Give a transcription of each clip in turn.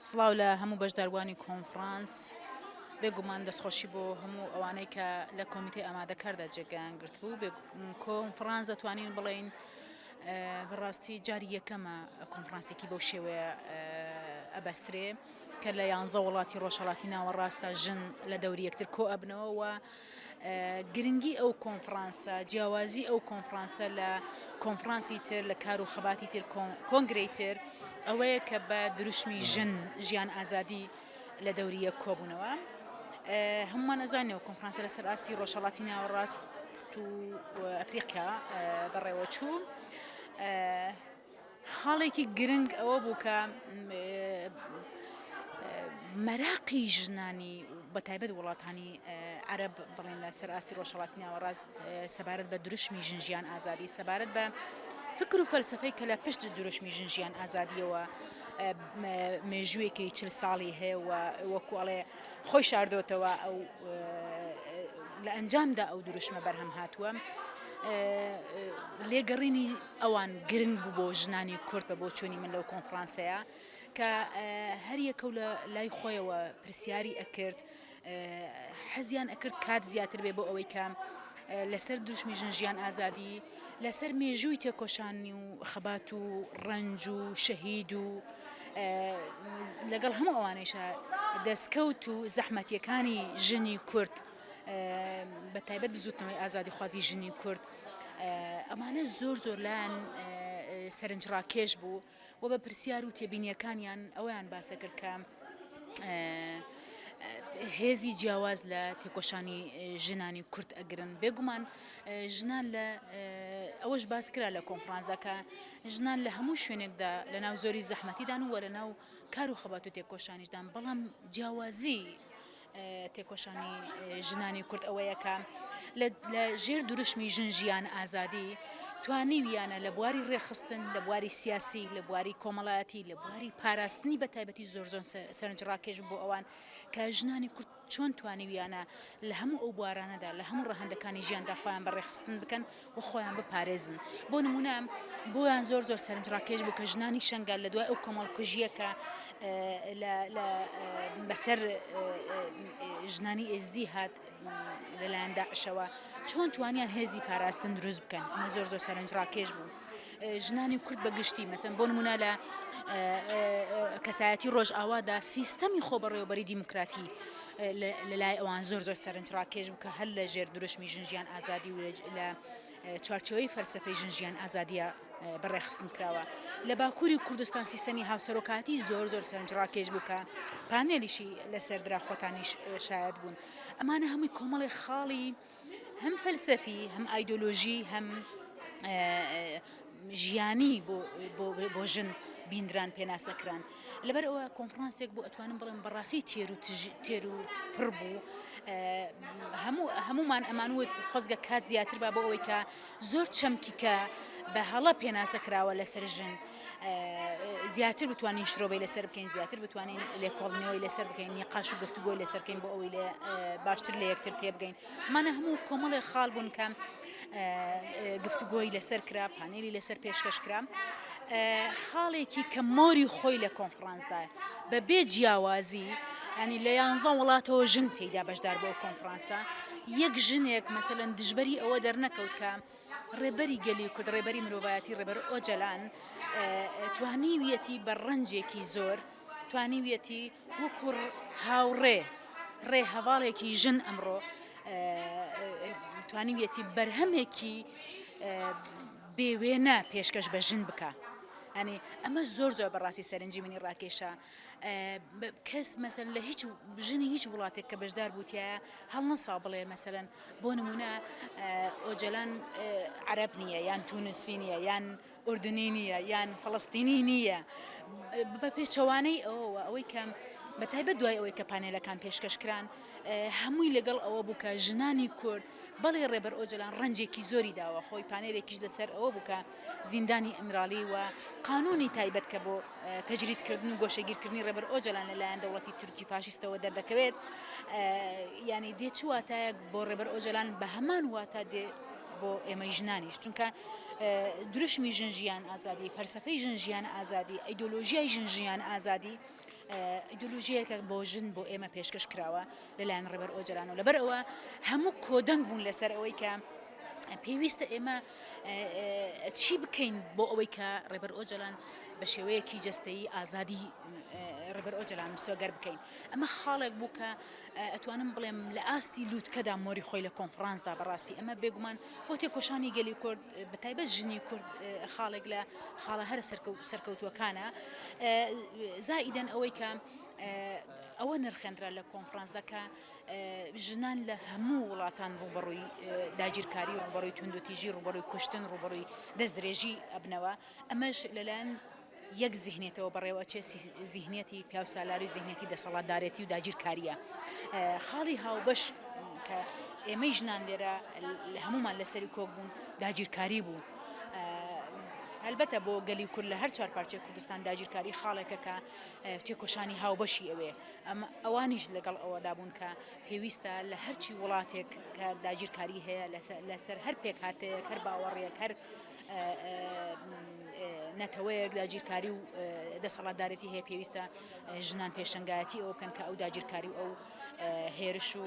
سڵاو لە هەموو بەشداروانی کۆنفرانس بێگومان دەستخۆشی بۆ هەموو ئەوانەی کە لە کۆمیتەی ئامادەکاردا جێگەیان گرت بوو کۆنفرانس دەتوانین بڵێین بەڕاستی جاری یەکەمە کۆنفرانسێکی بەو شێوەیە ئەبەسترێ کە لە 11 وڵاتی ڕۆژهەڵاتی ناوەڕاستە ژن لە دەوری یەکتر کۆ ئەبنەوە و گرنگی ئەو کۆنفرانسە جیاوازی ئەو کۆنفرانسە لە کۆنفرانسی تر لە کار و خەباتی تر کۆنگرەی تر ئەوەیە کە بە دروشمی ژن ژیان ئازادی لە دەوری یەک کۆبوونەوە هەمومان ئەزانێەوە کۆنفرانسە لەسەر ئاستی ڕۆژهەڵاتی ناوەڕاست و ئەفریقیا بەڕێوە چوو خاڵێکی گرنگ ئەوە بوو کە مەراقی ژنانی بەتایبەت وڵاتانی عەرەب بڵێن لە سەر ئاستی ڕۆژهەڵاتی ناوەڕاست سەبارەت بە دروشمی ژن ژیان ئازادی سەبارەت بە فکر و فەلسفەی کە لە پشت دروشمی ژن ژیان ئازادیەوە مێژوویەکی 40 ساڵی هەیە و وەکوڵێ خۆی شاردۆتەوە ئەو لە ئەنجامدا ئەو دروشمە بەرهەم هاتووە لێگەڕینی ئەوان گرنگ بوو بۆ ژنانی کورد بە بۆ چوونی من لەو کۆنفرانسەیە کە هەر یەکەو لە لای خۆیەوە پرسیاری ئەکرد حەزیان ئەکرد کات زیاتر بێ بۆ ئەوەی کە لەسەر دروشمی ژن ژیان ئازادی لەسەر مێژووی تێکۆشانی و خەبات و ڕەنج و شەهید و لەگەڵ هەموو ئەوانەیشە دەستکەوت و زەحمەتیەکانی ژنی کورد بەتایبەت بزوتنەوەی ئازادی خوازی ژنی کورد ئەمانە زۆر لایەن سەرنجڕاکێش بوو و بە پرسیار و تێبینیەکانیان ئەویان باسە کرد کە هێزی جیاواز لە تێکۆشانی ژنانی کورد ئەگرن بێگومان ژنان لە ئەوەش باس کرا لە کۆنفرانسدا کە ژنان لە هەموو شوێنێکدا لە ناو زۆری زەحمەتیدان و لە ناو کار و خەبات و تێکۆشانیشدان بەڵام جیاوازی تێکۆشانی ژنانی کورد ئەوەیە کە لە ژێر دروشمی ژن ژیان ئازادی توانیویانە لە بواری ڕێخستن لە بواری سیاسی لە بواری کۆمەڵایەتی لە بواری پاراستنی بە تایبەتی زۆر سەرنجڕاکێش بۆ ئەوان کە ژنانی کورد چۆن توانیویانە لە هەموو ئەو بوارانەدا لە هەموو ڕەهەندەکانی ژیاندا خۆیان بەڕێخستن بکەن و خۆیان بپارێزن بۆ نمونە بۆیان زۆر سەرنجڕاکێش بوو کە ژنانی شەنگال لە دوای ئەو کۆمەڵکوژیە کە بەسەر ژنانی ئێزدی هات لەلایەن داعشەوە چۆن توانیان هێزی پاراستن دروست بکەن ئەمە زۆر سەرنجڕاکێش بوو ژنانی کورد بەگشتی مەسەن بۆ نمونە لە کەسایەتی ڕۆژئاوادا سیستەمی خۆبەڕێوەبەری دیموکراتی لەلای ئەوان زۆر سەرنجڕاکێش بوو کە هەر لە ژێر دروشمی ژن ژیان ئازادی و لە چوارچەوەی فەلسفەی ژن ژیان ئازادیە بەڕێخستن کراوە لە باکووری کوردستان سیستەمی هاوسەرۆکاتی زۆر سەرنجڕاکێش بوو کە پانێلیشی لەسەردرا خۆتانیش شاید بوون ئەمانە هەمووی کۆمەڵی خاڵی هەم فەلسەفی هەم ئایدۆلۆژی هەم ژیانی بۆ ژن بیندران پێناسەکران لەبەر ئەوە کۆنفرانسێک بوو ئەتوانم بڵێم بەڕاستی تێر و پڕ بوو هەمومان ئەمانوت خۆزگە کات زیاتر با بۆ ئەوەی کە زۆر چەمکی کە بە هەڵە پێناسە کراوە لەسەر ژن زیاتر بتوانین شرۆبەی لەسەر بکەین زیاتر بتوانین لێکۆڵنەوەی لەسەر بکەین نیقاش و گفتوگۆی لەسەر بکەین بۆ ئەوەی باشتر لە یەکتر تێبگەین مانە هەموو کۆمەڵی خاڵ بوون کە گفتوگۆی لەسەر کرا پانێلی لەسەر پێشکەش کرا خاڵێکی کە مۆری خۆی لە کۆنفرانسدا بە بێ جیاوازی ینی لە 11 وڵاتەوە ژن تێیدا بەشدار بۆ ئەو کۆنفرانسە یەک ژنێک مەسەلەن دژبەری ئەوە دەرنەکەوت کە ڕێبەری گەلی کورد ڕێبەری مرۆڤایەتی ڕێبەر ئۆجەلان توانیویەتی بە ڕەنجێکی زۆر توانیویەتی وەکو ڕێ هەواڵێکی ژن ئەمڕۆ توانیویەتی بەرهەمێکی بێوێنە پێشکەش بە ژن بکە ئەنی ئەمە زۆر بەڕاستی سەرنجی منی ڕاکێشە کەس مەسەن لە هیچ ژنی هیچ وڵاتێک کە بەشدار بووتیایە هەڵ نەسا بڵێ مەسەلەن بۆ نمونە ئۆجەلان عەرەب نییە یان تونسی نییە یان ئوردنی نییە یان فەڵەستینی نییە بە پێچەوانەی ئەوەی کە بەتایبەت دوای ئەوەی کە پانێلەکان پێشکەشکران هەمووی لەگەڵ ئەوە بوو کە ژنانی کورد بەڵێ ڕێبەر ئۆجەلان ڕەنجێکی زۆری داوە خۆی پانێرێکیش لەسەر ئەوە بوو کە زیندانی ئەمراڵی و قانونی تایبەت کە بۆ تەجریدکردن و گۆشەگیرکردنی ڕێبەر ئۆجەلان لەلایەن دەوڵەتی تورکی فاشیستەوە دەردەکەوێت ینی دێ چ واتایەک بۆ ڕێبەر ئۆجەلان بە هەمان واتە دێ بۆ ئێمەی ژنانیش چونکە دروشمی ژن ژیان ئازادی فەلسفەی ژن ژیان ئازادی ئەیدۆلۆژیای ژن ژیان ئازادی ئیدۆلۆژیەکە بۆ ژن بۆ ئێمە پێشکەش کراوە لەلایەن ڕێبەر ئۆجەلان و لەبەرەوە هەموو کۆدەنگ بوون لەسەر ئەوەی کە پێویستە ئێمە چی بکەین بۆ ئەوەی کە ڕێبەر ئۆجەلان بە شێوەیەکی جەستەیی ئازادی ڕێبەر ئۆجەلان سۆگەر بکەین ئەمە خاڵێک بوو کە ئەتوانم بڵێم لە ئاستی لووتکەدا مۆری خۆی لە کۆنفرانسدا بەڕاستی ئەمە بێگومان بۆ تێکۆشانی گەلی کورد بەتایبەت ژنی کورد خاڵێک لە خاڵە هەرە سەرکەوتووەکانە زائیدەن ئەوەی کە ئەوە نرخێنرا لە کۆنفرانسدا کە ژنان لە هەموو وڵاتان ڕوبەڕووی داگیرکاری ڕوبەڕووی توندوتیژی ڕوبەڕووی کوشتن ڕوبەڕووی دەستدرێژی ئەبنەوە ئەمەش لەلایەن یەک زیهنێتەوە بەڕێوە چێ زیهنێتی پیاو سالاری زیهنێتی دەسەڵاتدارێتی و داگیرکاریە خاڵی هاوبەش کە ئێمەی ژنان لێرە هەمومان لەسەری کۆک بوون داگیرکاری بوو هەلبەتە بۆ گەلی کورد لە هەر چوار پارچەی کوردستان داگیرکاری خاڵێکە کە تێکۆشانی هاوبەشی ئەوێ ئەوانیش لەگەڵ ئەوەدا بوون کە پێویستە لە هەرچی وڵاتێک کە داگیرکاری هەیە لەسەر هەر پێک هاتەیەک هەر باوەڕێک هەر نەتەوەیەک داگیرکاری و دەسەڵاتدارەتی هەیە پێویستە ژنان پێشەنگایەتی ئەو بکەن کە ئەو داگیرکاری و ئەو هێرش و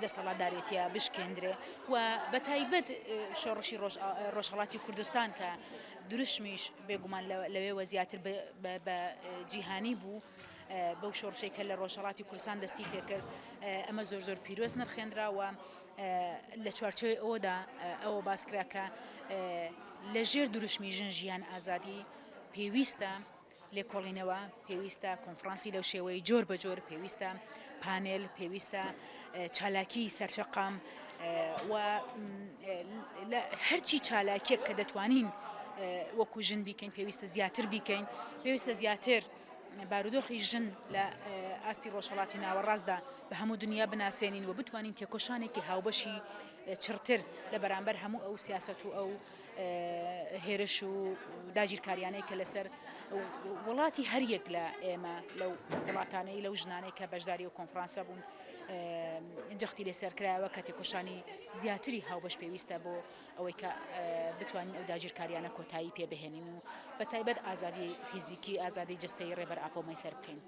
دەسەڵاتدارێتیە بشکێندرێ و بەتایبەت شۆڕشی ڕۆژهەڵاتی کوردستان کە دروشمیش بێگومان لەوێوە زیاتر بە جیهانی بوو بەو شۆڕشەی کە لە ڕۆژهەڵاتی کوردستان دەستی پێکرد ئەمە زۆر پیرۆز نرخێنراوە لە چوارچێوەی ئەوەدا ئەوە باسکرا کە لەژێر دروشمی ژن ژیان ئازادی پێویستە لێکۆڵینەوە پێویستە کۆنفرانسی لەو شێوەی جۆر بە جۆر پێویستە پانێل پێویستە چالاکی سەرچەقام و هەرچی چالاکێک کە دەتوانین وەکو ژن بیکەین پێویستە زیاتر بیکەین پێویستە زیاتر بارودۆخی ژن لە ئاستی ڕۆژهەڵاتی ناوەڕاستدا بە هەموو دنیا بناسێنین و بتوانین تێکۆشانێکی هاوبەشی چرتر لە بەرامبەر هەموو ئەو سیاسەت و ئەو هێرش و داگیرکاریانەی کە لەسەر وڵاتی هەریەک لە ئێمە لەو وڵاتانەی لەو ژنانەی کە بەشداری و کۆنفرانسە بوون جەختی لێسەرکرایەوە کە تێکۆشانی زیاتری هاوبەش پێویستە بۆ ئەوەی کە بتوانین ئەو داگیرکاریانە کۆتایی پێبهێنین و بەتایبەت ئازادی فیزیکی ئازادی جستەی ڕێبەر ئاپۆمەی سەر بکەین.